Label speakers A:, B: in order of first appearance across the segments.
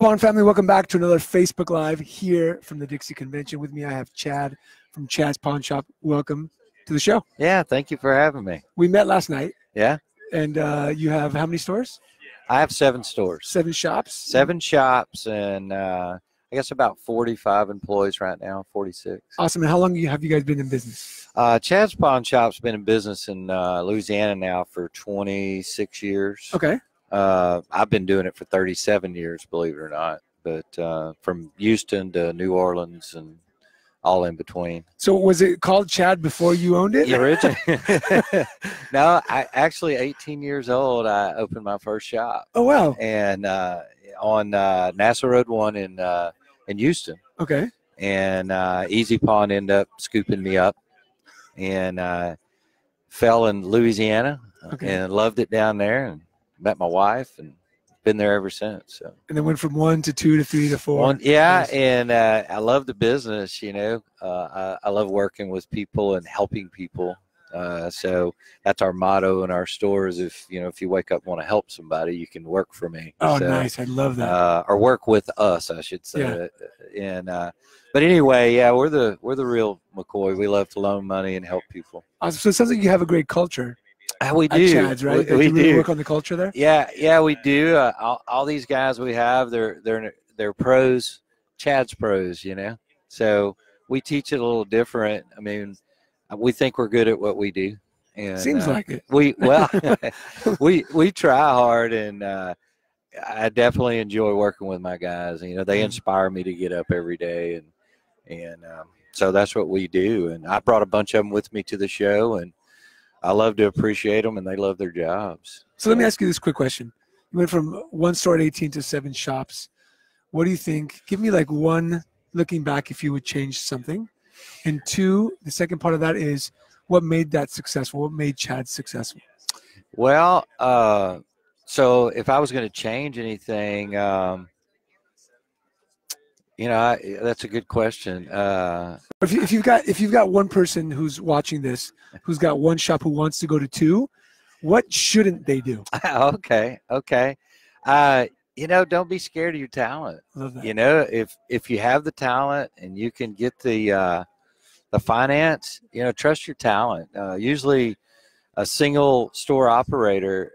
A: Pawn family, welcome back to another Facebook Live here from the Dixie Convention. With me, I have Chad from Chad's Pawn Shop. Welcome to the show.
B: Yeah, thank you for having me.
A: We met last night.
B: Yeah.
A: And you have how many stores?
B: I have 7 stores.
A: 7 shops?
B: 7 shops, and I guess about 45 employees right now, 46.
A: Awesome. And how long have you guys been in business?
B: Chad's Pawn Shop's been in business in Louisiana now for 26 years.
A: Okay.
B: I've been doing it for 37 years, believe it or not, but from Houston to New Orleans and all in between.
A: So was it called Chad before you owned it?
B: Originally. No, I actually 18 years old, I opened my first shop.
A: Oh, wow.
B: And on Nassau Road 1 in Houston.
A: Okay.
B: And Easy Pawn ended up scooping me up, and fell in Louisiana. Okay. And loved it down there, and met my wife, and been there ever since. So. And
A: then went from 1 to 2 to 3 to 4.
B: Yeah, and I love the business. You know, I love working with people and helping people. So that's our motto in our stores. If you wake up and want to help somebody, you can work for me.
A: Oh,
B: so,
A: nice! I love that.
B: Or work with us, I should say. Yeah. And but anyway, yeah, we're the real McCoy. We love to loan money and help people.
A: Awesome. So it sounds like you have a great culture.
B: We do.
A: At Chad's, right?
B: We
A: do.
B: Really
A: work on the culture there.
B: Yeah, we do. All these guys we have, they're pros. Chad's pros, you know. So we teach it a little different. I mean, we think we're good at what we do. And,
A: seems like it.
B: We try hard, and I definitely enjoy working with my guys. You know, they inspire me to get up every day, and so that's what we do. And I brought a bunch of them with me to the show, and I love to appreciate them, and they love their jobs.
A: So let me ask you this quick question. You went from 1 store at 18 to 7 shops. What do you think? Give me like 1, looking back, if you would change something. And 2, the second part of that is, what made that successful? What made Chad successful?
B: Well, so if I was going to change anything, that's a good question.
A: If you've got one person who's watching this, who's got 1 shop who wants to go to 2, what shouldn't they do?
B: Okay. Don't be scared of your talent.
A: Love that.
B: You know, if you have the talent and you can get the finance, trust your talent. Usually, a single store operator,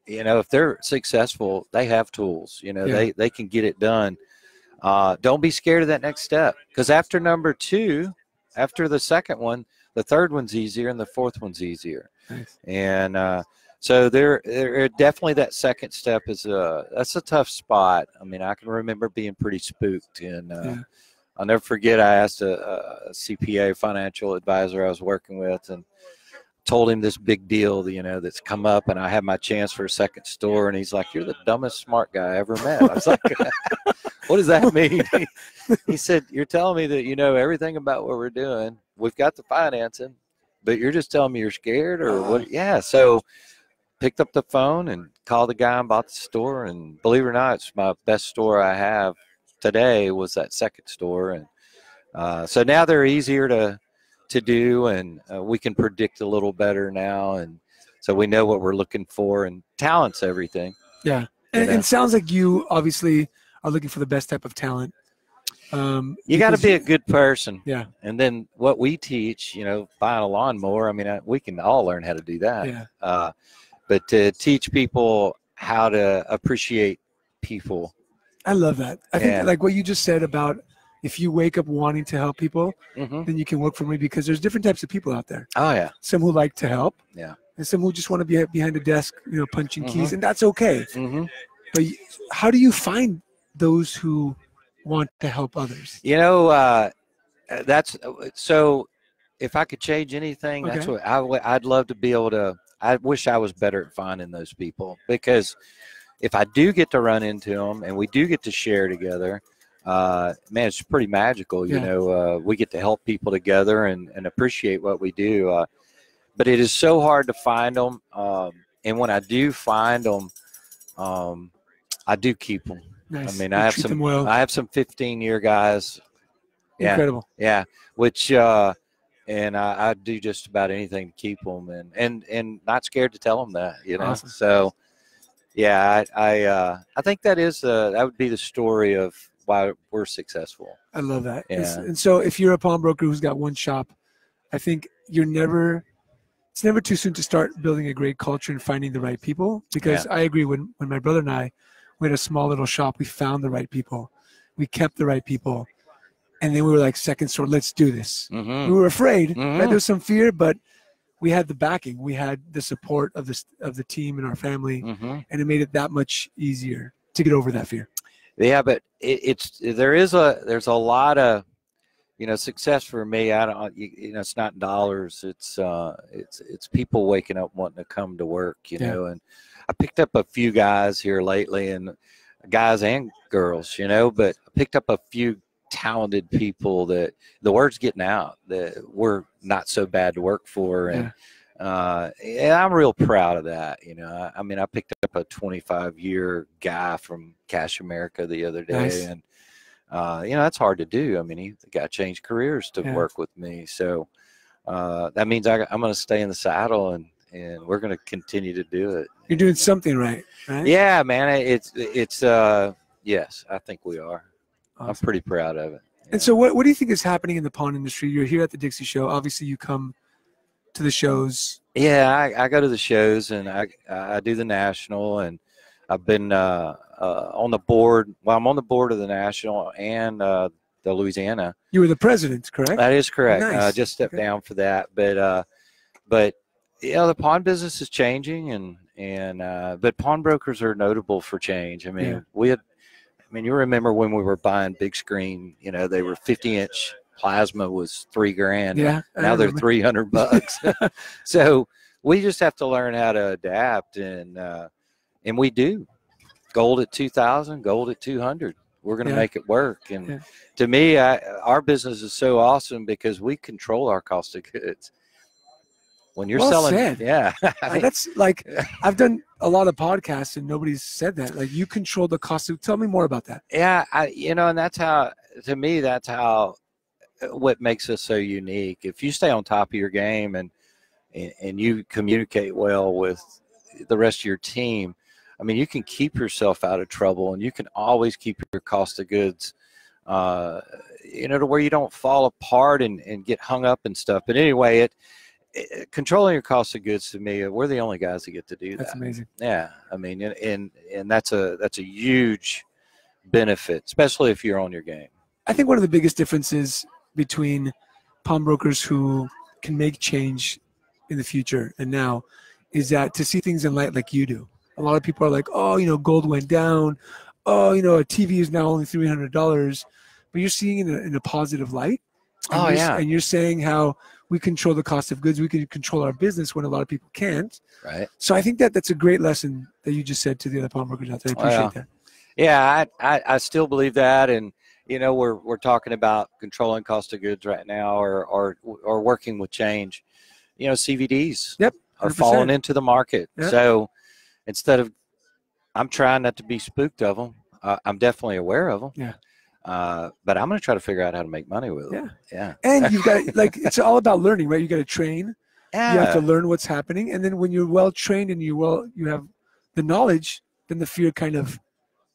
B: if they're successful, they have tools. They can get it done. Don't be scared of that next step, because after number 2, after the second one, the third one's easier and the fourth one's easier.
A: Nice.
B: And so there definitely, that second step that's a tough spot. I mean, I can remember being pretty spooked, and I'll never forget, I asked a CPA financial advisor I was working with, and told him this big deal, that's come up, and I have my chance for a second store, and he's like, "You're the dumbest smart guy I ever met." I was like, "What does that mean?" He said, "You're telling me that you know everything about what we're doing. We've got the financing, but you're just telling me you're scared, or what?" Yeah. So picked up the phone and called the guy and bought the store, and believe it or not, it's my best store I have today was that second store. And so now they're easier to do, and we can predict a little better now, and so we know what we're looking for, and talent's everything.
A: Yeah. And it sounds like you obviously are looking for the best type of talent.
B: You got to be a good person.
A: Yeah.
B: And then what we teach, buying a lawnmower, I mean, we can all learn how to do that.
A: Yeah.
B: But to teach people how to appreciate people.
A: I love that. I think like what you just said about, if you wake up wanting to help people, then you can work for me, because there's different types of people out there.
B: Oh, yeah.
A: Some who like to help.
B: Yeah.
A: And some who just want to be behind a desk, punching keys, and that's okay. But how do you find those who want to help others?
B: That's so. If I could change anything, that's what I'd love to be able to. I wish I was better at finding those people, because if I do get to run into them and we do get to share together, man, it's pretty magical. We get to help people together and appreciate what we do. But it is so hard to find them. And when I do find them, I do keep them.
A: Nice.
B: I mean, I have some 15-year guys. Yeah.
A: Incredible.
B: Yeah. Which, and I do just about anything to keep them, and not scared to tell them that,
A: Awesome.
B: So Yeah, I think that would be the story of why we're successful.
A: I love that.
B: Yeah.
A: And so if you're a pawnbroker who's got one shop, I think it's never too soon to start building a great culture and finding the right people, because I agree, when my brother and I, we had a small little shop, we found the right people. We kept the right people. And then we were like, second store, let's do this.
B: Mm-hmm.
A: We were afraid,
B: Mm-hmm.
A: right? There was some fear, but we had the backing. We had the support of the team and our family,
B: Mm-hmm.
A: and it made it that much easier to get over that fear.
B: Yeah, but there's a lot of, success for me. I don't, it's not dollars. It's people waking up wanting to come to work, and I picked up a few guys here lately, and guys and girls, but I picked up a few talented people that the word's getting out that we're not so bad to work for. And I'm real proud of that. I mean, I picked up a 25-year guy from Cash America the other day. Nice. And that's hard to do. I mean, he got changed careers to work with me. So that means I'm going to stay in the saddle, and we're going to continue to do it.
A: You're doing something right?
B: Yeah, man. Yes, I think we are. Awesome. I'm pretty proud of it.
A: And so what do you think is happening in the pawn industry? You're here at the Dixie Show. Obviously, you come to the shows.
B: Yeah, I go to the shows, and I do the National, and I've been on the board. Well, I'm on the board of the National and the Louisiana.
A: You were the president, correct?
B: That is correct.
A: Nice.
B: I just stepped down for that. But the pawn business is changing, but pawnbrokers are notable for change. I mean, you remember when we were buying big screen, they were 50-inch plasma was $3,000.
A: Yeah.
B: Now they're $300. So we just have to learn how to adapt, and we do. Gold at 2,000, gold at 200. We're going to make it work. And to me, our business is so awesome because we control our cost of goods. When you're selling,
A: that's like, I've done a lot of podcasts and nobody's said that. Like, you control the cost of. Tell me more about that.
B: Yeah, and that's how, to me, that's how what makes us so unique. If you stay on top of your game and you communicate well with the rest of your team, I mean, you can keep yourself out of trouble, and you can always keep your cost of goods, to where you don't fall apart and get hung up and stuff. But anyway, controlling your cost of goods, to me, we're the only guys that get to do that.
A: That's amazing.
B: Yeah, I mean, and that's a huge benefit, especially if you're on your game.
A: I think one of the biggest differences between pawnbrokers who can make change in the future and now is that to see things in light like you do. A lot of people are like, oh, gold went down. Oh, a TV is now only $300. But you're seeing it in a positive light. And you're saying how we control the cost of goods. We can control our business when a lot of people can't.
B: Right.
A: So I think that's a great lesson that you just said to the other pawnbrokers out there. I appreciate that.
B: Yeah, I still believe that. And, we're talking about controlling cost of goods right now or working with change. CVDs are falling into the market. Yep. So instead of, I'm trying not to be spooked of them. I'm definitely aware of them.
A: Yeah.
B: But I'm going to try to figure out how to make money with them. Yeah.
A: And you've got it's all about learning, right? You got to train.
B: Yeah.
A: You have to learn what's happening. And then when you're well trained and you have the knowledge, then the fear kind of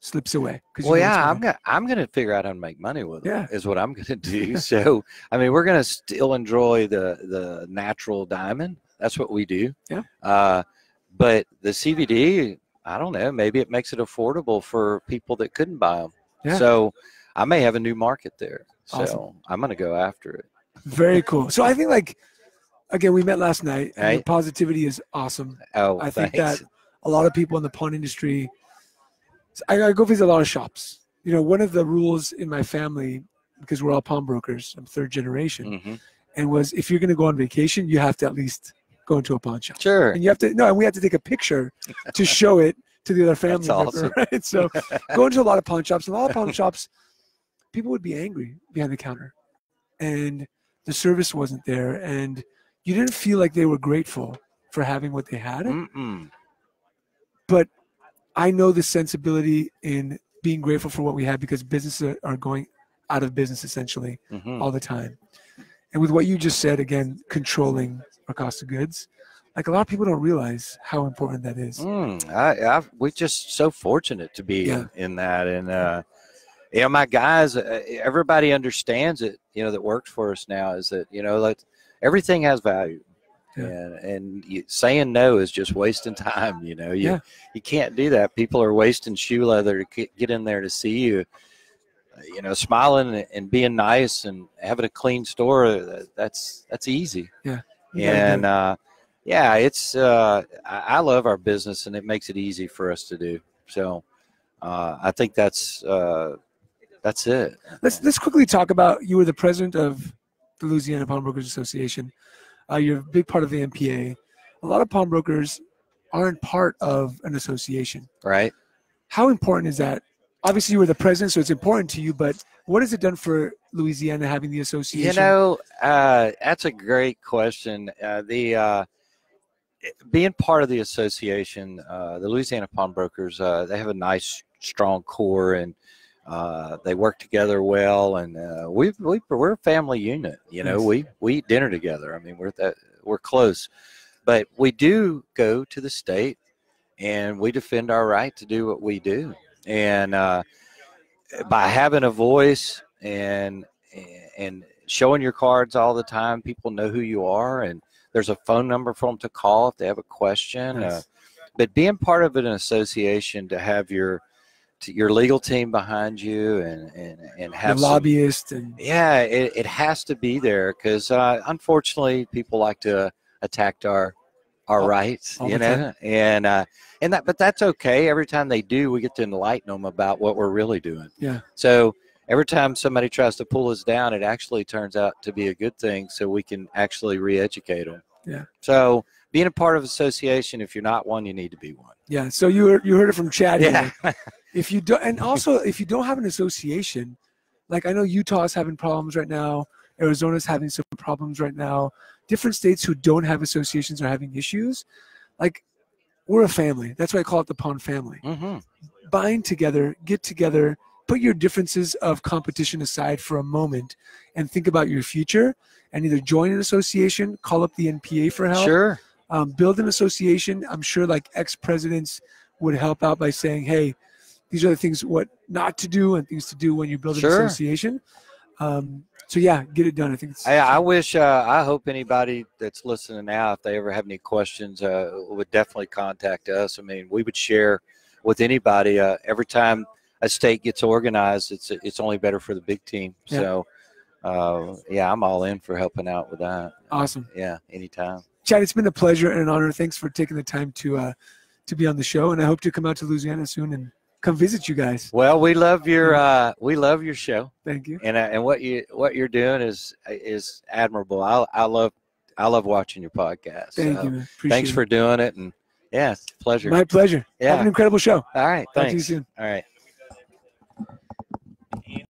A: slips away.
B: I'm going to figure out how to make money with them is what I'm going to do. So, I mean, we're going to still enjoy the natural diamond. That's what we do.
A: Yeah.
B: But the CVD, I don't know, maybe it makes it affordable for people that couldn't buy them. Yeah. So I may have a new market there. So awesome. I'm going to go after it.
A: Very cool. So I think, again, we met last night, and the positivity is awesome.
B: Oh,
A: I think that a lot of people in the pawn industry, I go visit a lot of shops. One of the rules in my family, because we're all pawnbrokers, I'm third generation, and was if you're going to go on vacation, you have to at least go into a pawn shop.
B: Sure.
A: And we have to take a picture to show it to the other family member,
B: awesome.
A: Right? So going to a lot of pawn shops, and a lot of pawn shops, people would be angry behind the counter, and the service wasn't there, and you didn't feel like they were grateful for having what they had. But I know the sensibility in being grateful for what we have, because businesses are going out of business essentially all the time. And with what you just said, again, controlling our cost of goods, Like a lot of people don't realize how important that is.
B: We're just so fortunate to be
A: Yeah.
B: in that. And, you know, my guys, everybody understands it, you know, that works for us now is that, you know, like everything has value.
A: Yeah.
B: And saying no is just wasting time, you know. You can't do that. People are wasting shoe leather to get in there to see you, you know, smiling and being nice and having a clean store. That's easy.
A: Yeah.
B: And, yeah, it's I love our business, and it makes it easy for us to do. So I think that's it.
A: Let's quickly talk about, you were the president of the Louisiana Pawnbrokers Association. You're a big part of the MPA. A lot of pawnbrokers aren't part of an association.
B: Right.
A: How important is that? Obviously, you were the president, so it's important to you, but what has it done for Louisiana having the association?
B: You know, that's a great question. Being part of the association, the Louisiana Pawnbrokers, they have a nice, strong core, and they work together well, and we're a family unit. You know, we eat dinner together. I mean, we're close, but we do go to the state, and we defend our right to do what we do. And by having a voice and showing your cards all the time, people know who you are, and there's a phone number for them to call if they have a question.
A: Nice.
B: But being part of an association, to have your legal team behind you and have
A: the lobbyist,
B: it has to be there, because unfortunately people like to attack our rights, you know, but that's okay. Every time they do, we get to enlighten them about what we're really doing.
A: Yeah.
B: So every time somebody tries to pull us down, it actually turns out to be a good thing, so we can actually re-educate them.
A: Yeah.
B: So being a part of association, if you're not one, you need to be one.
A: Yeah. So you heard it from Chad.
B: Yeah.
A: If you don't, and also if you don't have an association, like I know Utah's having problems right now, Arizona's having some problems right now. Different states who don't have associations are having issues. Like, we're a family. That's why I call it the Pawn family.
B: Mm-hmm.
A: Bind together, get together, put your differences of competition aside for a moment, and think about your future. And either join an association, call up the NPA for help.
B: Sure.
A: Build an association. I'm sure like ex-presidents would help out by saying, hey, these are the things what not to do and things to do when you build an association. So yeah, get it done. I think
B: I hope anybody that's listening now, if they ever have any questions, would definitely contact us. I mean, we would share with anybody. Every time a state gets organized, it's only better for the big team. Yeah. So I'm all in for helping out with that.
A: Awesome.
B: Yeah, anytime.
A: Chad, it's been a pleasure and an honor. Thanks for taking the time to be on the show, and I hope to come out to Louisiana soon and come visit you guys.
B: Well, we love your show.
A: Thank you.
B: And what you're doing is admirable. I love watching your podcast.
A: Thank you, man.
B: Thanks for doing it, and it's a pleasure.
A: My pleasure.
B: Yeah.
A: Have an incredible show.
B: All right.
A: Talk
B: Thanks.
A: to you soon.
B: All right.